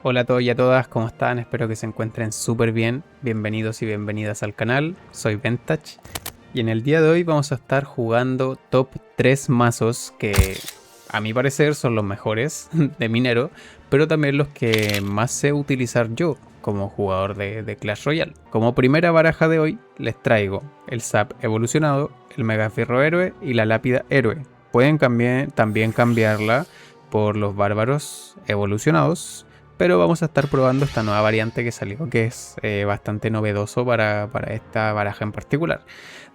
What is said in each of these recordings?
Hola a todos y a todas, ¿cómo están? Espero que se encuentren súper bien. Bienvenidos y bienvenidas al canal. Soy Ventage y en el día de hoy vamos a estar jugando top 3 mazos que a mi parecer son los mejores de minero, pero también los que más sé utilizar yo como jugador de Clash Royale. Como primera baraja de hoy les traigo el Zap evolucionado, el Megafierro héroe y la Lápida héroe. Pueden también cambiarla por los bárbaros evolucionados, pero vamos a estar probando esta nueva variante que salió, que es bastante novedoso para esta baraja en particular.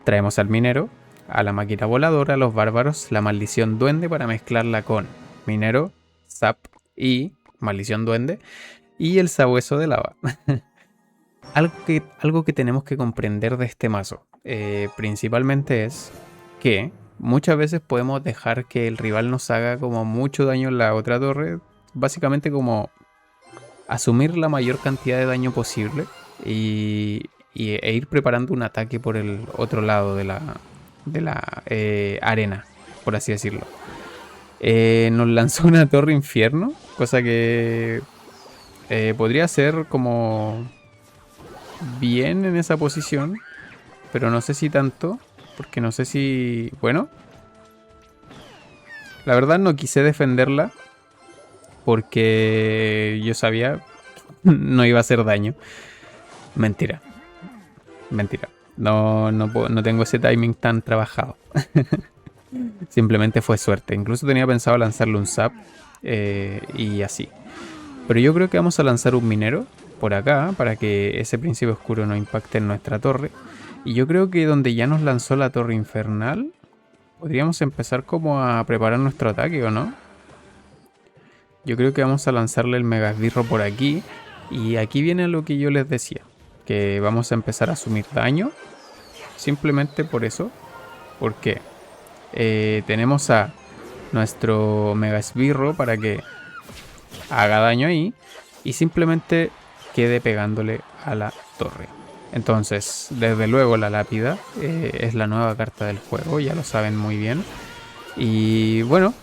Traemos al minero, a la máquina voladora, a los bárbaros, la maldición duende para mezclarla con minero, zap y maldición duende y el sabueso de lava. Algo que tenemos que comprender de este mazo principalmente es que muchas veces podemos dejar que el rival nos haga como mucho daño en la otra torre, básicamente como asumir la mayor cantidad de daño posible e ir preparando un ataque por el otro lado de la arena, por así decirlo. Nos lanzó una torre infierno, cosa que podría ser como bien en esa posición, pero no sé si tanto, porque no sé si... Bueno, la verdad no quise defenderla porque yo sabía no iba a hacer daño. Mentira, mentira. No tengo ese timing tan trabajado. Simplemente fue suerte. Incluso tenía pensado lanzarle un zap y así. Pero yo creo que vamos a lanzar un minero por acá para que ese príncipe oscuro no impacte en nuestra torre. Y yo creo que donde ya nos lanzó la torre infernal, podríamos empezar como a preparar nuestro ataque, ¿o no? Yo creo que vamos a lanzarle el mega esbirro por aquí. Y aquí viene lo que yo les decía. Que vamos a empezar a asumir daño. Simplemente por eso. Porque tenemos a nuestro mega esbirro para que haga daño ahí. Y simplemente quede pegándole a la torre. Entonces, desde luego la lápida es la nueva carta del juego. Ya lo saben muy bien. Y bueno,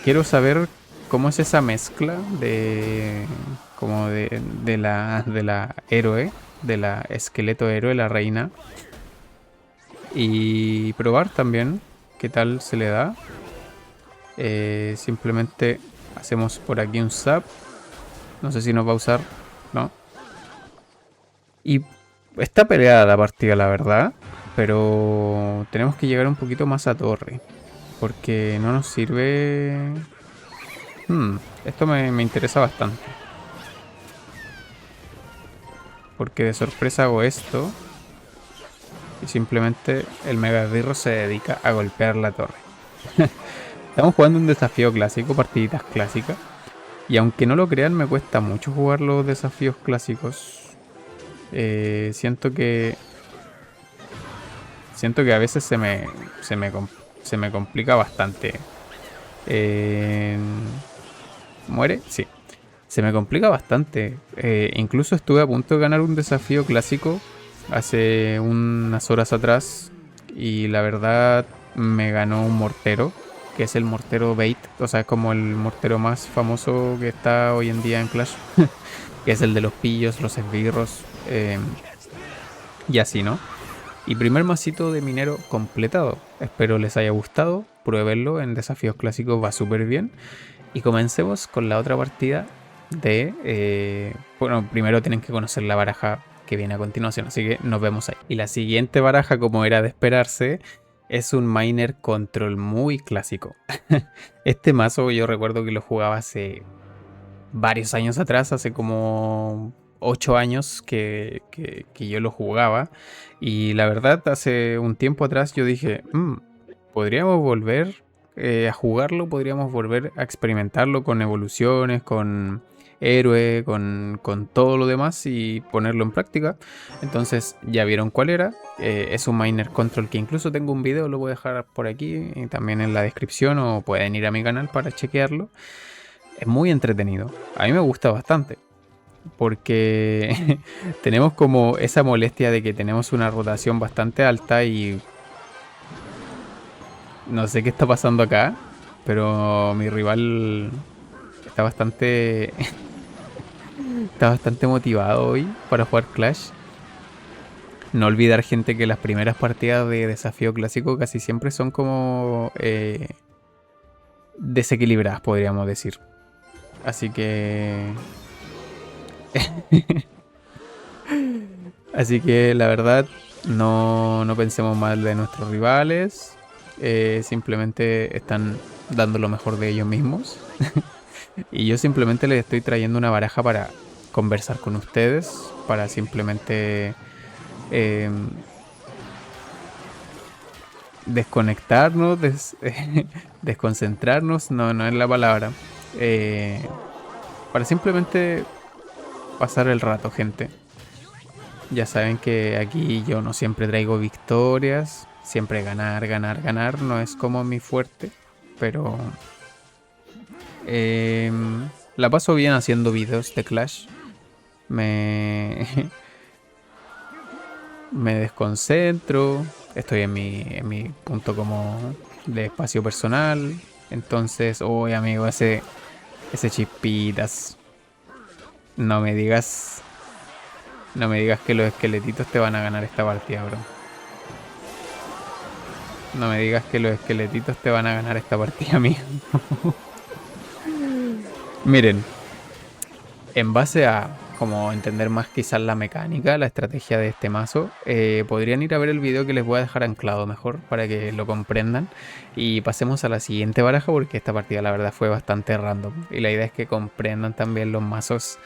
quiero saber cómo es esa mezcla de como de la héroe, de la esqueleto héroe, la reina, y probar también qué tal se le da. Simplemente hacemos por aquí un zap, no sé si nos va a usar, no. Y está peleada la partida, la verdad, pero tenemos que llegar un poquito más a torre, porque no nos sirve. Esto me interesa bastante. Porque de sorpresa hago esto. Y simplemente el Mega Esbirro se dedica a golpear la torre. Estamos jugando un desafío clásico, partiditas clásicas. Y aunque no lo crean, me cuesta mucho jugar los desafíos clásicos. Siento que. Siento que a veces se me complica bastante. Eh, ¿Muere? Sí. Se me complica bastante. Incluso estuve a punto de ganar un desafío clásico hace unas horas atrás. Y la verdad me ganó un mortero, que es el mortero bait. O sea, es como el mortero más famoso que está hoy en día en Clash. Que es el de los pillos, los esbirros. Y así, ¿no? Y primer masito de minero completado. Espero les haya gustado. Pruébenlo en desafíos clásicos, va súper bien. Y comencemos con la otra partida bueno, primero tienen que conocer la baraja que viene a continuación, así que nos vemos ahí. Y la siguiente baraja, como era de esperarse, es un Miner Control muy clásico. Este mazo yo recuerdo que lo jugaba hace varios años atrás, hace como 8 años que yo lo jugaba. Y la verdad, hace un tiempo atrás yo dije, podríamos volver a jugarlo, podríamos volver a experimentarlo con evoluciones, con héroe, con todo lo demás y ponerlo en práctica. Entonces ya vieron cuál era. Es un Miner Control que incluso tengo un video, lo voy a dejar por aquí y también en la descripción, o pueden ir a mi canal para chequearlo. Es muy entretenido. A mí me gusta bastante. Porque tenemos como esa molestia de que tenemos una rotación bastante alta y no sé qué está pasando acá, pero mi rival está bastante Está bastante motivado hoy para jugar Clash. No olvidar, gente, que las primeras partidas de desafío clásico casi siempre son como desequilibradas, podríamos decir. Así que... Así que la verdad, no pensemos mal de nuestros rivales. Simplemente están dando lo mejor de ellos mismos. Y yo simplemente les estoy trayendo una baraja para conversar con ustedes. Para simplemente eh, desconectarnos, desconcentrarnos. No es la palabra. Eh, para simplemente pasar el rato, gente. Ya saben que aquí yo no siempre traigo victorias. Siempre ganar, ganar, ganar. No es como mi fuerte. Pero la paso bien haciendo videos de Clash. Me, me desconcentro. Estoy en mi punto como de espacio personal. Entonces, uy, amigo, ese chispitas. No me digas. No me digas que los esqueletitos te van a ganar esta partida, bro. No me digas que los esqueletitos te van a ganar esta partida, amigo. Miren, en base a como entender más quizás la mecánica, la estrategia de este mazo, podrían ir a ver el video que les voy a dejar anclado mejor para que lo comprendan. Y pasemos a la siguiente baraja, porque esta partida la verdad fue bastante random. Y la idea es que comprendan también los mazos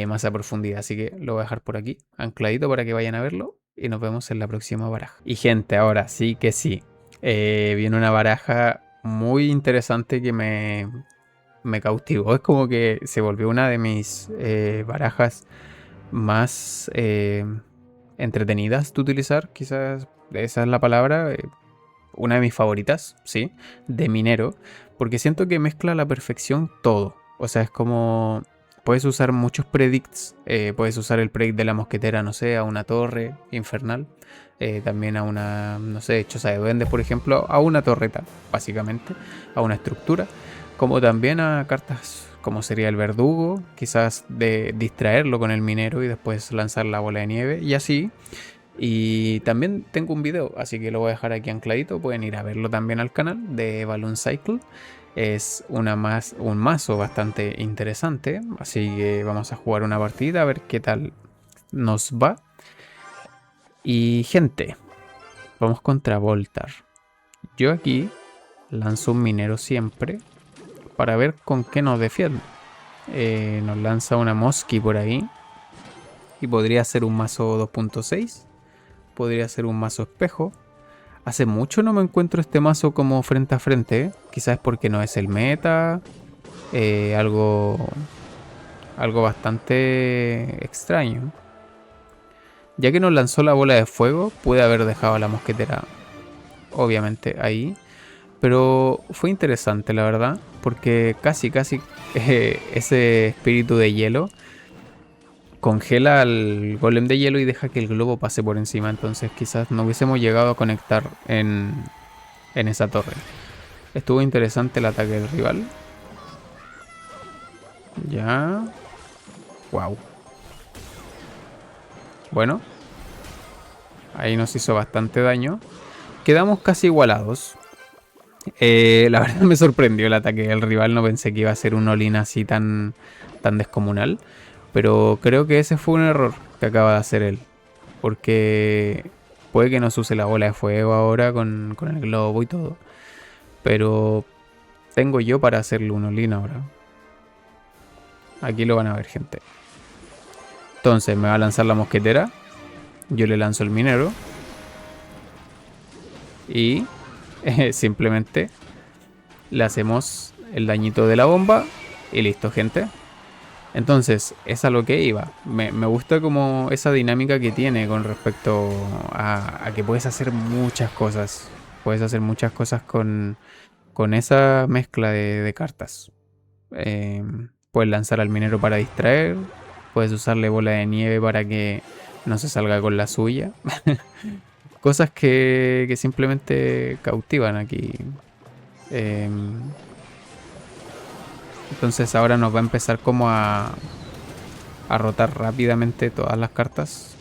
más a profundidad. Así que lo voy a dejar por aquí, ancladito, para que vayan a verlo. Y nos vemos en la próxima baraja. Y gente, ahora sí que sí. Viene una baraja muy interesante que me cautivó. Es como que se volvió una de mis barajas más entretenidas de utilizar. Quizás esa es la palabra. Una de mis favoritas, sí, de minero. Porque siento que mezcla a la perfección todo. O sea, es como... Puedes usar muchos predicts. Puedes usar el predict de la mosquetera, no sé, a una torre infernal. También a una, no sé, choza de duendes, por ejemplo. A una torreta, básicamente. A una estructura. Como también a cartas como sería el verdugo, quizás de distraerlo con el minero y después lanzar la bola de nieve y así. Y también tengo un video, así que lo voy a dejar aquí ancladito, pueden ir a verlo también al canal de Balloon Cycle. Es un mazo bastante interesante, así que vamos a jugar una partida a ver qué tal nos va. Y gente, vamos contra Voltar. Yo aquí lanzo un minero siempre para ver con qué nos defiende. Nos lanza una Mosky por ahí. Y podría ser un mazo 2.6. Podría ser un mazo espejo. Hace mucho no me encuentro este mazo como frente a frente. Quizás es porque no es el meta. Algo bastante extraño. Ya que nos lanzó la bola de fuego, pude haber dejado a la mosquetera, obviamente, ahí. Pero fue interesante, la verdad, porque casi ese espíritu de hielo congela al golem de hielo y deja que el globo pase por encima. Entonces quizás no hubiésemos llegado a conectar en esa torre. Estuvo interesante el ataque del rival. Ya. Wow. Bueno. Ahí nos hizo bastante daño. Quedamos casi igualados. La verdad me sorprendió el ataque del rival. No pensé que iba a ser un all-in así tan descomunal. Pero creo que ese fue un error que acaba de hacer él. Porque puede que nos use la bola de fuego ahora con el globo y todo. Pero tengo yo para hacerle un all-in ahora. Aquí lo van a ver, gente. Entonces me va a lanzar la mosquetera. Yo le lanzo el minero. Y simplemente le hacemos el dañito de la bomba. Y listo, gente. Entonces, es a lo que iba. Me gusta como esa dinámica que tiene con respecto a que puedes hacer muchas cosas. Puedes hacer muchas cosas con esa mezcla de cartas. Puedes lanzar al minero para distraer. Puedes usarle bola de nieve para que no se salga con la suya. Cosas que simplemente cautivan aquí. Entonces ahora nos va a empezar como a a rotar rápidamente todas las cartas.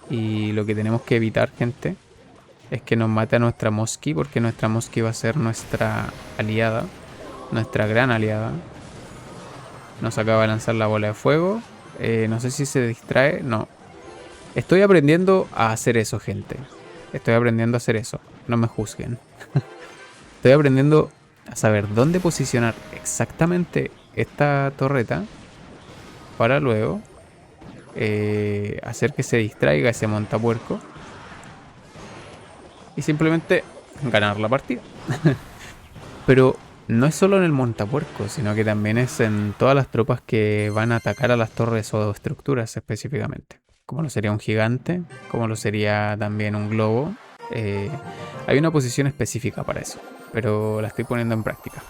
Y lo que tenemos que evitar, gente, es que nos mate a nuestra Mosky, porque nuestra Mosky va a ser nuestra aliada, nuestra gran aliada. Nos acaba de lanzar la bola de fuego. No sé si se distrae. No. Estoy aprendiendo a hacer eso, gente. Estoy aprendiendo a hacer eso. No me juzguen. Estoy aprendiendo a saber dónde posicionar exactamente esta torreta para luego hacer que se distraiga ese montapuerco y simplemente ganar la partida. Pero no es solo en el montapuerco, sino que también es en todas las tropas que van a atacar a las torres o estructuras específicamente. Como lo sería un gigante, como lo sería también un globo. Eh, Hay una posición específica para eso, pero la estoy poniendo en práctica.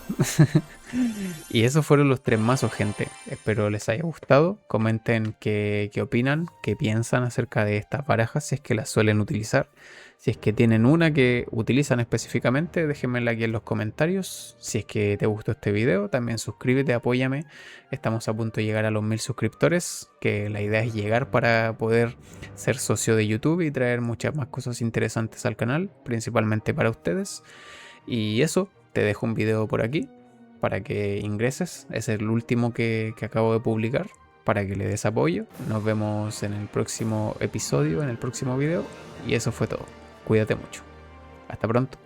Y esos fueron los 3 mazos, gente. Espero les haya gustado. Comenten qué opinan, qué piensan acerca de estas barajas, si es que las suelen utilizar. Si es que tienen una que utilizan específicamente, déjenmela aquí en los comentarios. Si es que te gustó este video, también suscríbete, apóyame. Estamos a punto de llegar a los 1000 suscriptores, que la idea es llegar para poder ser socio de YouTube y traer muchas más cosas interesantes al canal, principalmente para ustedes. Y eso, te dejo un video por aquí para que ingreses. Es el último que acabo de publicar, para que le des apoyo. Nos vemos en el próximo episodio, en el próximo video. Y eso fue todo. Cuídate mucho. Hasta pronto.